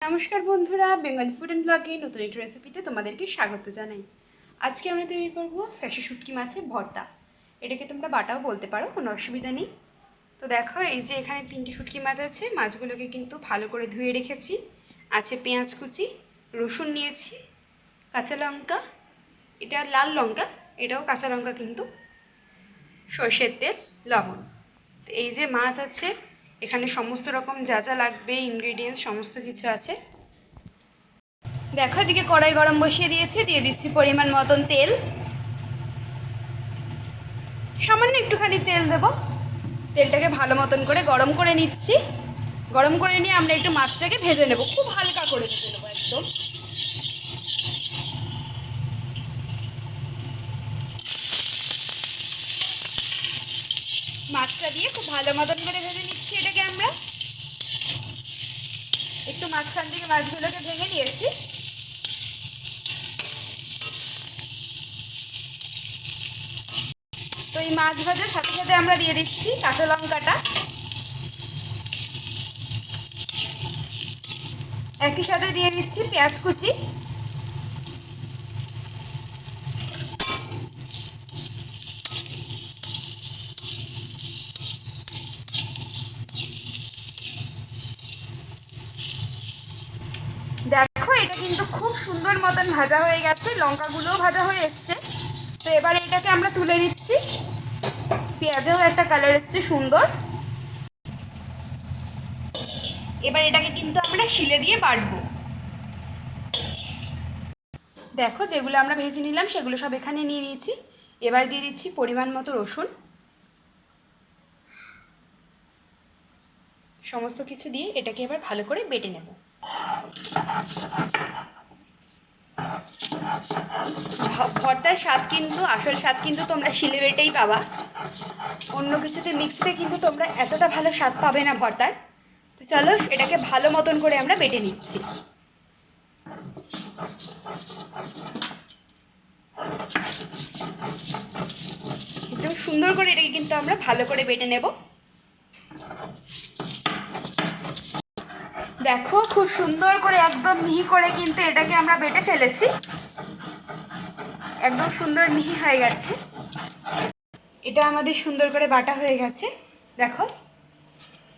নমস্কার বন্ধুরা, Bengali food and ব্লগে নতুন একটি রেসিপিতে তোমাদেরকে স্বাগত জানাই। আজকে আমরা তৈরি করব ফ্যাসি শুটকি মাছের ভর্তা। এটাকে তোমরা বাটাও বলতে পারো, কোনো অসুবিধা নেই। তো দেখো, এই যে এখানে 3টে শুটকি মাছ আছে। মাছগুলোকে কিন্তু ভালো করে ধুয়ে রেখেছি। আছে পেঁয়াজ কুচি, রসুন নিয়েছি, কাঁচা লঙ্কা, এটা লাল লঙ্কা, এটাও কাঁচা লঙ্কা কিন্তু, সর্ষের তেল, লবণ। তো এই যে মাছ আছে, এখানে সমস্ত রকম যা যা লাগবে ইনগ্রেডিয়েন্টস সমস্ত কিছু আছে। দেখো, এদিকে কড়াই গরম বসিয়ে দিয়েছি, দিয়ে দিচ্ছি পরিমাণ মতন তেল। সামান্য একটুখানি তেল দেব। তেলটাকে ভালো মতন করে গরম করে নিচ্ছি। গরম করে নিয়ে আমরা একটু মাছটাকে ভেজে নেব, খুব হালকা করে ভেজে নেবো একদম। মাছটা দিয়ে খুব ভালো মতন করে ভেজে নিচ্ছি এটাকে আমরা। একটু মাঝখান থেকে মাছগুলোকে ভেঙে নিয়েছি। তো এই মাছ ভাজার সাথে সাথে আমরা দিয়ে দিচ্ছি কাঁচা লঙ্কাটা, একই সাথে দিয়ে দিচ্ছি পেঁয়াজ কুচি, দেখো এটা কিন্তু খুব সুন্দর মতন ভাজা হয়ে গেছে, লঙ্কাগুলোও ভাজা হয়ে এসছে। তো এবারে এটাকে আমরা তুলে নিচ্ছি। পেঁয়াজেও একটা কালার এসছে সুন্দর। এবার এটাকে কিন্তু আমরা শিলে দিয়ে বাটবো। দেখো, যেগুলো আমরা ভেজে নিলাম সেগুলো সব এখানে নিয়ে নিয়েছি। এবার দিয়ে দিচ্ছি পরিমাণ মতো রসুন। সমস্ত কিছু দিয়ে এটাকে এবার ভালো করে বেটে নেব। ভর্তার স্বাদ কিন্তু, আসল স্বাদ কিন্তু তোমরা শিলে বেটেই পাবা। অন্য কিছুতে মিক্সে কিন্তু তোমরা এতটা ভালো স্বাদ পাবে না ভর্তার। তো চলো, এটাকে ভালো মতন করে আমরা বেটে নিচ্ছি। একদম সুন্দর করে এটাকে কিন্তু আমরা ভালো করে বেটে নেব। দেখো, খুব সুন্দর করে একদম মিহি করে কিন্তু এটাকে আমরা বেটে ফেলেছি। একদম সুন্দর মিহি হয়ে গেছে। এটা আমাদের সুন্দর করে বাটা হয়ে গেছে। দেখো,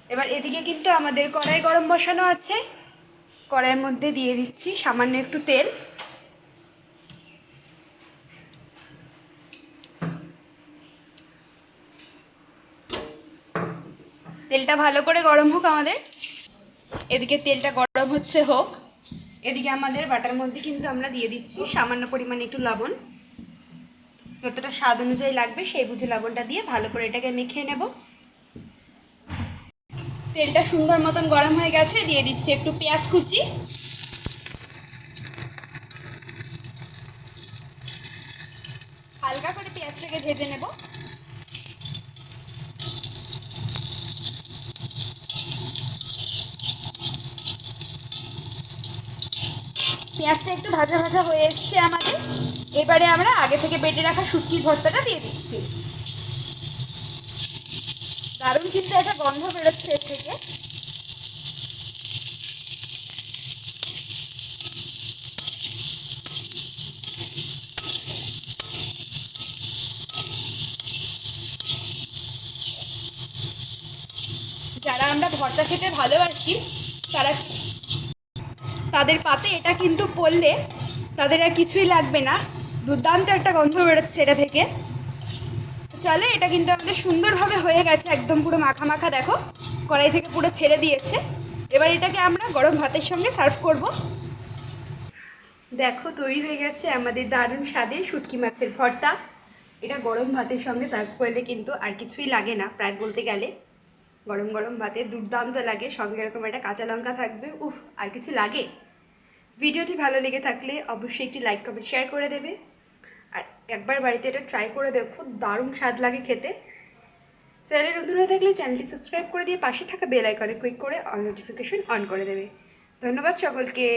এবার এদিকে কিন্তু আমাদের কড়াই গরম বসানো আছে। কড়াইয়ের মধ্যে দিয়ে দিচ্ছি সামান্য একটু তেল। তেলটা ভালো করে গরম হোক আমাদের। এদিকে তেলটা গরম হোক। এদিকে আমাদের বাটার মধ্যে কিন্তু আমরা দিয়ে দিচ্ছি সামান্য পরিমাণে একটু লবণ। যতটা স্বাদ অনুযায়ী লাগবে সেই বুঝে লবণটা দিয়ে ভালো করে এটাকে মেখে নেব। তেলটা সুন্দর মতন গরম হয়ে গেছে, দিয়ে দিচ্ছি একটু পেঁয়াজ কুচি। হালকা করে পেঁয়াজটাকে ভেজে নেব। পেঁয়াজটা একটু ভাজা ভাজা হয়ে এসছে আমাদের। এবারে আমরা আগে থেকে বেটে রাখা শুটকির ভর্তাটা দিয়ে দিচ্ছি। দারুণ কিন্তু একটা গন্ধ বেরোচ্ছে এর থেকে। যারা আমরা ভর্তা খেতে ভালোবাসি তাদের পাতে এটা কিন্তু পড়লে তাদের আর কিছুই লাগবে না। দুর্দান্ত একটা গন্ধ বেরোচ্ছে এটা থেকে। চলে, এটা কিন্তু আমাদের সুন্দরভাবে হয়ে গেছে, একদম পুরো মাখা মাখা। দেখো, কড়াই থেকে পুরো ছেড়ে দিয়েছে। এবার এটাকে আমরা গরম ভাতের সঙ্গে সার্ভ করব। দেখো, তৈরি হয়ে গেছে আমাদের দারুণ স্বাদের শুটকি মাছের ভর্তা। এটা গরম ভাতের সঙ্গে সার্ভ করলে কিন্তু আর কিছুই লাগে না, প্রায় বলতে গেলে। গরম গরম ভাতে দুর্দান্ত লাগে, সঙ্গে এরকম একটা কাঁচা লঙ্কা থাকবে, উফ, আর কিছু লাগে? ভিডিওটি ভালো লেগে থাকলে অবশ্যই একটি লাইক কমেন্ট শেয়ার করে দেবে। আর একবার বাড়িতে এটা ট্রাই করে দেখো, দারুণ স্বাদ লাগে খেতে। চ্যানেলে নতুন হয়ে থাকলে চ্যানেলটি সাবস্ক্রাইব করে দিয়ে পাশে থাকা বেল আইকনে ক্লিক করে অল নোটিফিকেশন অন করে দেবে। ধন্যবাদ সকলকে।